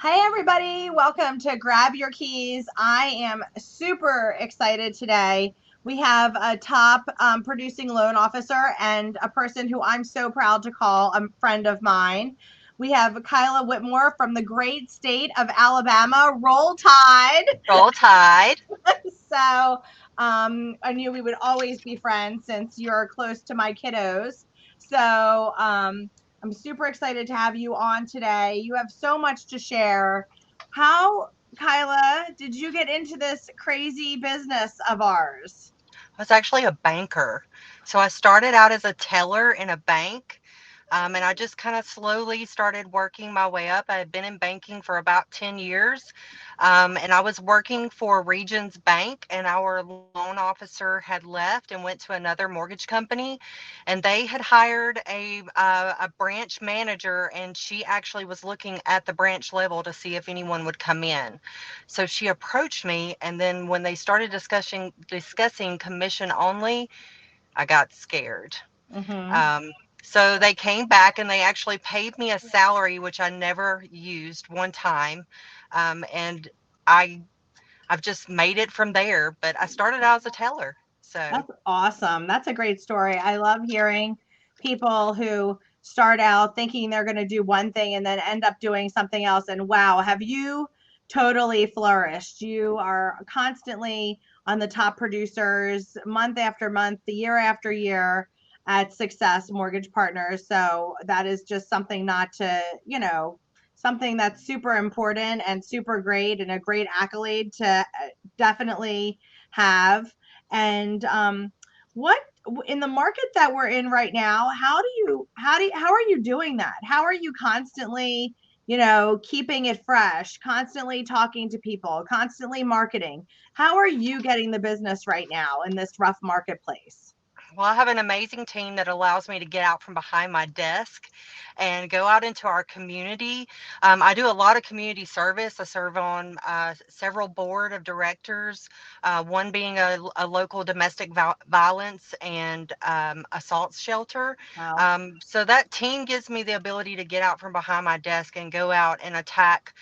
Hey everybody, welcome to Grab Your Keys. I am super excited today. We have a top producing loan officer and a person who I'm so proud to call a friend of mine. We have Kyla Whitmore from the great state of Alabama. Roll Tide. Roll Tide. I knew we would always be friends since you're close to my kiddos. I'm super excited to have you on today. You have so much to share. How, Kyla, did you get into this crazy business of ours? I was actually a banker. So I started out as a teller in a bank. And I just kind of slowly started working my way up. I had been in banking for about 10 years. And I was working for Regions Bank, and our loan officer had left and went to another mortgage company. And they had hired a branch manager, and she actually was looking at the branch level to see if anyone would come in. So she approached me, and then when they started discussing commission only, I got scared. Mm-hmm. Um, so they came back and they actually paid me a salary which I never used one time, and I I've just made it from there. But I started out as a teller, so That's awesome. That's a great story. I love hearing people who start out thinking they're going to do one thing and then end up doing something else. And wow, have you totally flourished? You are constantly on the top producers month after month, year after year at Success Mortgage Partners. So that is just something not to, something that's super important and super great and a great accolade to definitely have. And what in the market that we're in right now, how are you doing that? How are you constantly, keeping it fresh, constantly talking to people, constantly marketing? How are you getting the business right now in this rough marketplace? well, I have an amazing team that allows me to get out from behind my desk and go out into our community. I do a lot of community service. I serve on several board of directors, one being a local domestic violence and assault shelter. Wow. So that team gives me the ability to get out from behind my desk and go out and attack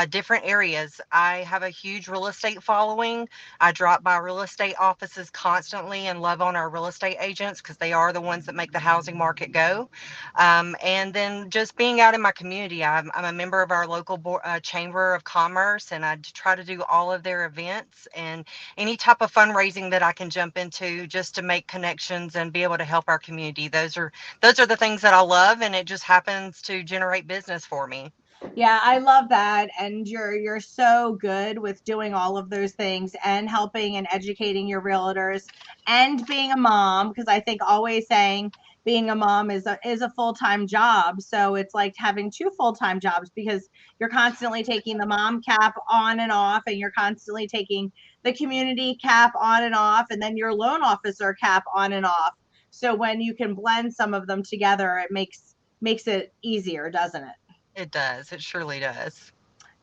different areas. I have a huge real estate following. I drop by real estate offices constantly and love on our real estate agents because they are the ones that make the housing market go. And then just being out in my community, I'm a member of our local chamber of commerce, and I try to do all of their events and any type of fundraising that I can jump into just to make connections and be able to help our community. Those are the things that I love, and it just happens to generate business for me. Yeah, I love that. And you're so good with doing all of those things and helping and educating your realtors and being a mom, because I think always saying being a mom is a full-time job. So it's like having two full-time jobs because you're constantly taking the mom cap on and off, and you're constantly taking the community cap on and off, and then your loan officer cap on and off. So when you can blend some of them together, it makes it easier, doesn't it? It does. It surely does.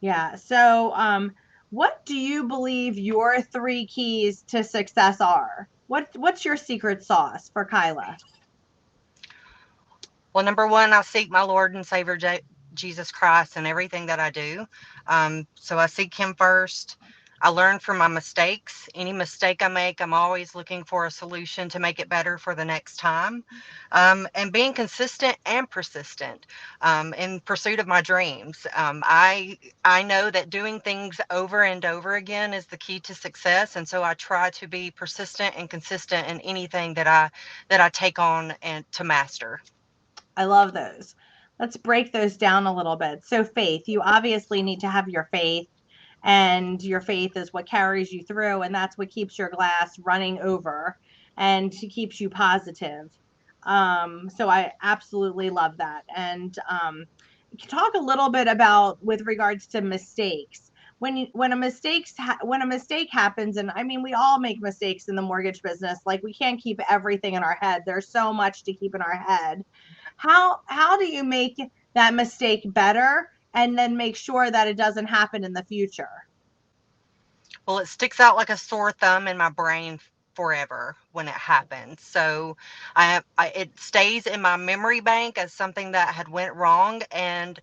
Yeah. What do you believe your three keys to success are? What's your secret sauce for Kyla? Well, number one, I seek my Lord and Savior Jesus Christ in everything that I do. So I seek Him first. I learn from my mistakes. Any mistake I make, I'm always looking for a solution to make it better for the next time. And being consistent and persistent in pursuit of my dreams. I know that doing things over and over again is the key to success, and so I try to be persistent and consistent in anything that I take on and to master. I love those. Let's break those down a little bit. So faith, you obviously need to have your faith, and your faith is what carries you through, and that's what keeps your glass running over and keeps you positive. So I absolutely love that. And talk a little bit about with regards to mistakes. When a mistake happens, and I mean we all make mistakes in the mortgage business. Like we can't keep everything in our head. There's so much to keep in our head. How do you make that mistake better and then make sure that it doesn't happen in the future? Well, it sticks out like a sore thumb in my brain forever when it happens. So it stays in my memory bank as something that had went wrong, and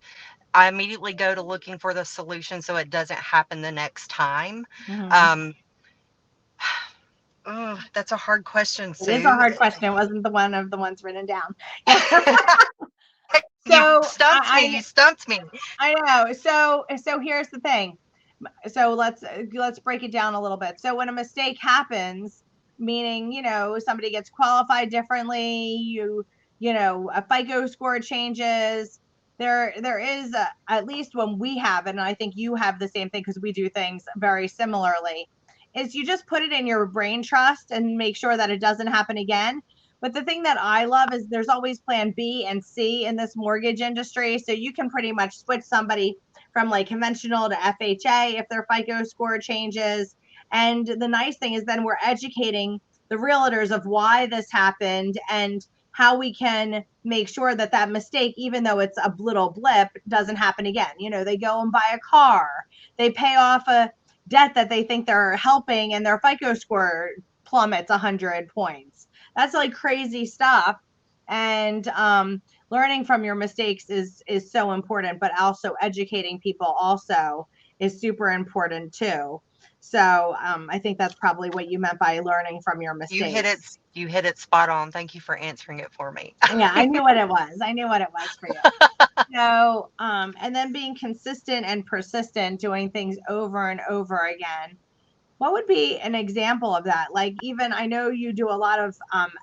I immediately go to looking for the solution so it doesn't happen the next time. Hmm. Um, oh, that's a hard question, It is a Sue. hard question. It wasn't the one of the ones written down. Yeah. You So stumped me. You stumped me. I know. So here's the thing. So let's break it down a little bit. So when a mistake happens, meaning somebody gets qualified differently, a FICO score changes. There is at least when we have, and I think you have the same thing because we do things very similarly. Is you just put it in your brain trust and make sure that it doesn't happen again. But the thing that I love is there's always plan B and C in this mortgage industry. So you can pretty much switch somebody from like conventional to FHA if their FICO score changes. And the nice thing is then we're educating the realtors of why this happened and how we can make sure that that mistake, even though it's a little blip, doesn't happen again. They go and buy a car, they pay off a debt that they think they're helping, and their FICO score plummets 100 points. That's like crazy stuff. And learning from your mistakes is so important, but also educating people also is super important too. So I think that's probably what you meant by learning from your You hit it. mistakes. You hit it spot on. Thank you for answering it for me. Yeah, I knew what it was. I knew what it was for you. So, and then being consistent and persistent, doing things over and over again. What would be an example of that? Like, even I know you do a lot of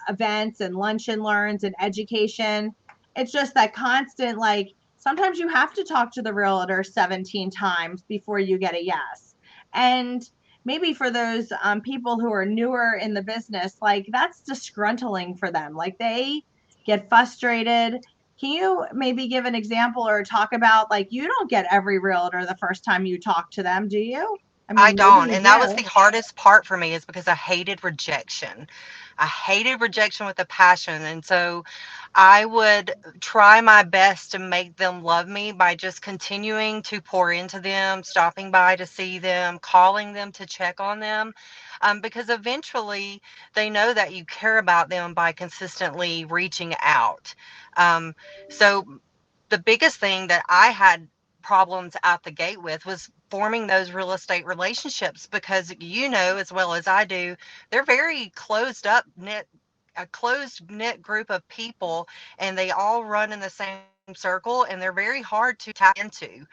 events and lunch and learns and education. It's just that constant, like, sometimes you have to talk to the realtor 17 times before you get a yes. And maybe for those people who are newer in the business, like, that's disgruntling for them. Like, they get frustrated. Can you maybe give an example or talk about, like, you don't get every realtor the first time you talk to them, do you? I I mean, maybe don't. you And that was the do. hardest part for me is because I hated rejection. I hated rejection with a passion. And so I would try my best to make them love me by just continuing to pour into them, stopping by to see them, calling them to check on them. Because eventually they know that you care about them by consistently reaching out. Um, so the biggest thing that I had problems out the gate with was forming those real estate relationships because as well as I do, they're very closed up knit a closed knit group of people, and they all run in the same circle, and they're very hard to tap into.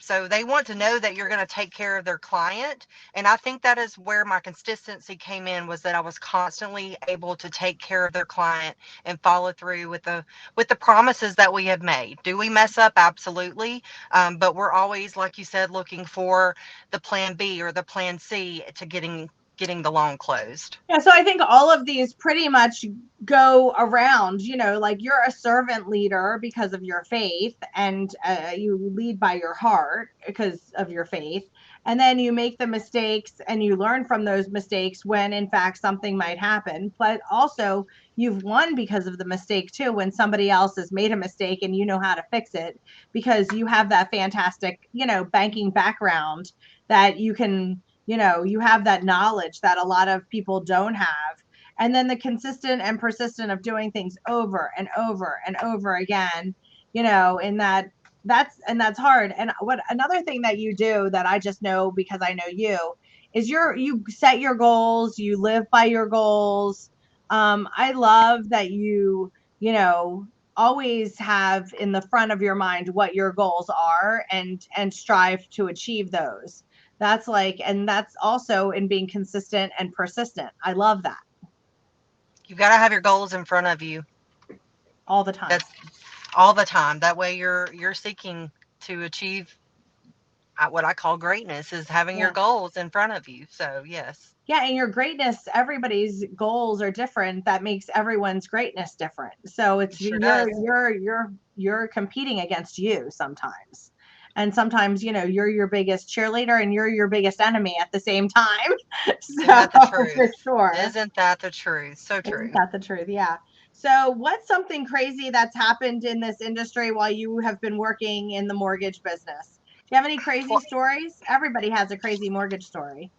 So they want to know that you're going to take care of their client, and I think that is where my consistency came in, was that I was constantly able to take care of their client and follow through with the promises that we have made. Do we mess up? Absolutely. But we're always, like you said, looking for the plan B or the plan C to getting the loan closed. Yeah, so I think all of these pretty much go around, like you're a servant leader because of your faith, and you lead by your heart because of your faith. And then you make the mistakes and you learn from those mistakes when, in fact, something might happen. But also, you've won because of the mistake too, when somebody else has made a mistake and you know how to fix it because you have that fantastic, banking background that you have that knowledge that a lot of people don't have. And then the consistent and persistent of doing things over and over and over again, in that's hard. And what another thing that you do that I just know because I know you is you set your goals, you live by your goals. I love that you know always have in the front of your mind what your goals are and strive to achieve those. And that's also in being consistent and persistent. I love that You've got to have your goals in front of you. all the time. That's all the time. That way you're seeking to achieve what I call greatness, is having your Yeah. goals in front of you. So, yes. Yeah, and your greatness, everybody's goals are different. That makes everyone's greatness different. So It it's sure you're does. you're you're you're competing against you sometimes. And sometimes, you're your biggest cheerleader and you're your biggest enemy at the same time. Isn't So that the truth? for sure. Isn't that the truth? So Isn't true. that the truth? Yeah. So what's something crazy that's happened in this industry while you have been working in the mortgage business? Do you have any crazy Well, stories? Everybody has a crazy mortgage story.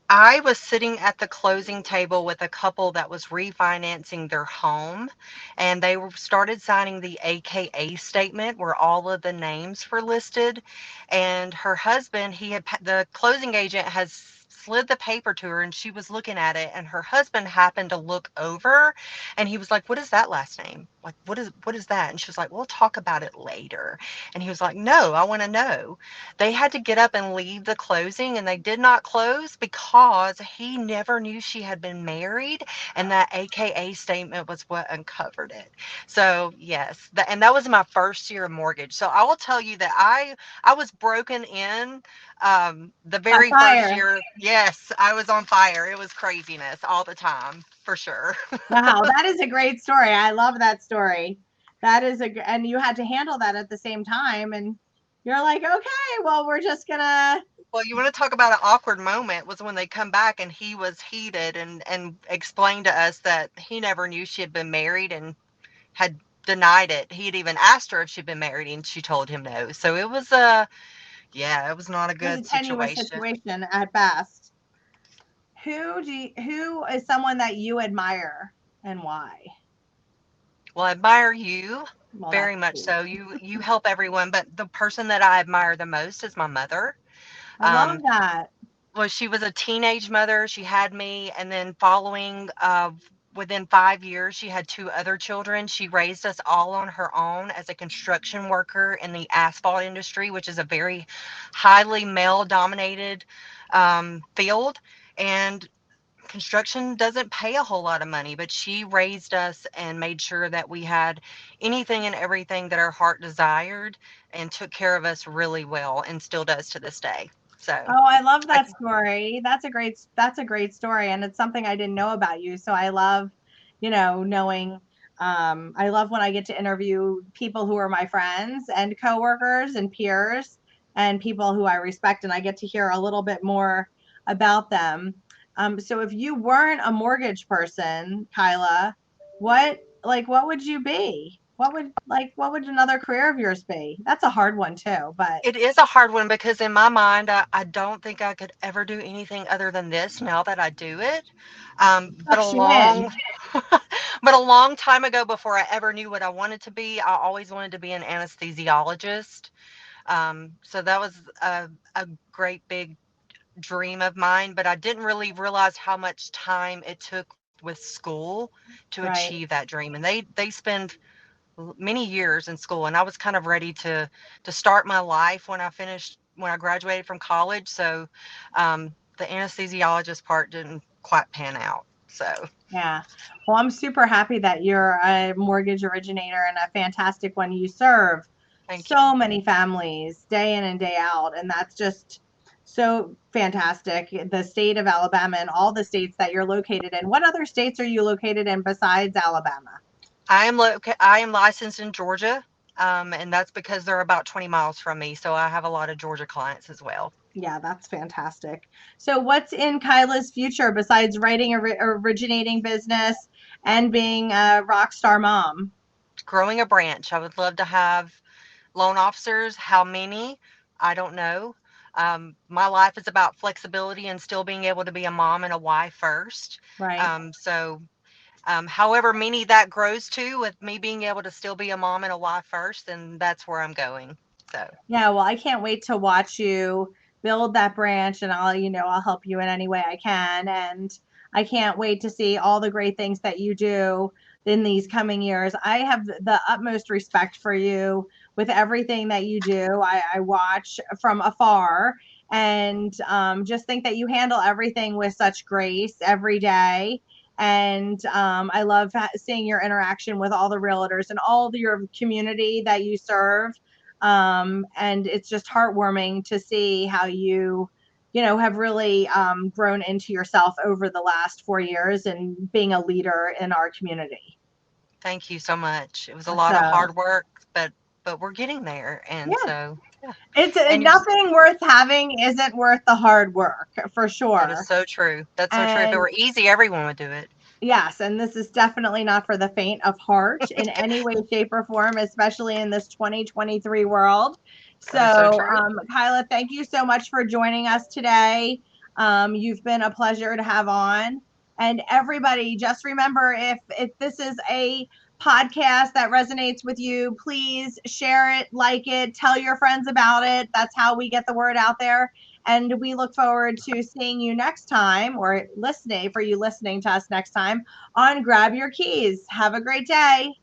I was sitting at the closing table with a couple that was refinancing their home, and started signing the AKA statement where all of the names were listed. And her husband, the closing agent has slid the paper to her, and she was looking at it, and her husband happened to look over, and he was like, "What is that last name? Like, what is that?" And she was like, "We'll talk about it later." And he was like, "No, I want to know." They had to get up and leave the closing, and they did not close because he never knew she had been married, and that AKA statement was what uncovered it. So yes, and that was my first year of mortgage. So I will tell you that I was broken in the By very first fire. year. Yes, I was on fire. It was craziness all the time, for sure. Wow, that is a great story. I love that story. That is and you had to handle that at the same time, and you're like, okay, well, we're just gonna. Well, you want to talk about an awkward moment was when they come back and he was heated and explained to us that he never knew she had been married and had denied it. He had even asked her if she'd been married and she told him no. So it was yeah, it was not a It was a good tenuous situation. situation at best. Who is someone that you admire and why? Well, I admire you Well, very that's much sweet. so. You help everyone, but the person that I admire the most is my mother. I love Um, that. well, she was a teenage mother. She had me, and then following, within 5 years, she had two other children. She raised us all on her own as a construction worker in the asphalt industry, which is a very highly male dominated field. And construction doesn't pay a whole lot of money, but she raised us and made sure that we had anything and everything that our heart desired and took care of us really well and still does to this day. So, Oh, I love I, that story. That's a great story, and it's something I didn't know about you. So I love, knowing. I love when I get to interview people who are my friends and coworkers and peers and people who I respect, and I get to hear a little bit more about them. So if you weren't a mortgage person, Kyla, what would you be? What would another career of yours be? That's a hard one too, but it is a hard one because in my mind, I don't think I could ever do anything other than this now that I do it. But a sucks you in. long, but a long time ago, before I ever knew what I wanted to be, I always wanted to be an anesthesiologist. So that was a great big dream of mine, but I didn't really realize how much time it took with school to achieve Right. that dream. And they spend many years in school, and I was kind of ready to start my life when I graduated from college. So the anesthesiologist part didn't quite pan out. So Yeah. Well, I'm super happy that you're a mortgage originator and a fantastic one. You serve thank you. so many families day in and day out, and that's just so fantastic. The state of Alabama and all the states that you're located in. What other states are you located in besides Alabama? I am licensed in Georgia, and that's because they're about 20 miles from me. So I have a lot of Georgia clients as well. Yeah, that's fantastic. So, what's in Kyla's future besides writing a originating business and being a rock star mom? Growing a branch, I would love to have loan officers. How many? I don't know. My life is about flexibility and still being able to be a mom and a wife first. Right. However many that grows to, with me being able to still be a mom and a wife first, then that's where I'm going. So Yeah, well, I can't wait to watch you build that branch, and I'll help you in any way I can. And I can't wait to see all the great things that you do in these coming years. I have the utmost respect for you with everything that you do. I watch from afar and just think that you handle everything with such grace every day. And I love seeing your interaction with all the realtors and all your community that you serve, and it's just heartwarming to see how have really grown into yourself over the last 4 years and being a leader in our community. thank you so much. It was a lot of So hard work, but we're getting there, and yeah, so yeah. it's And you're nothing worth having isn't worth the hard work for That is sure. so true. That's so true. If it And were easy, everyone would do it. yes, and this is definitely not for the faint of heart in any way, shape, or form, especially in this 2023 world. That is so So, true. Kyla, thank you so much for joining us today. You've been a pleasure to have on. And everybody, just remember, if this is a podcast that resonates with you, please share it, like it, tell your friends about it. That's how we get the word out there. And we look forward to seeing you next time, or listening to us next time on Grab Your Keys. Have a great day.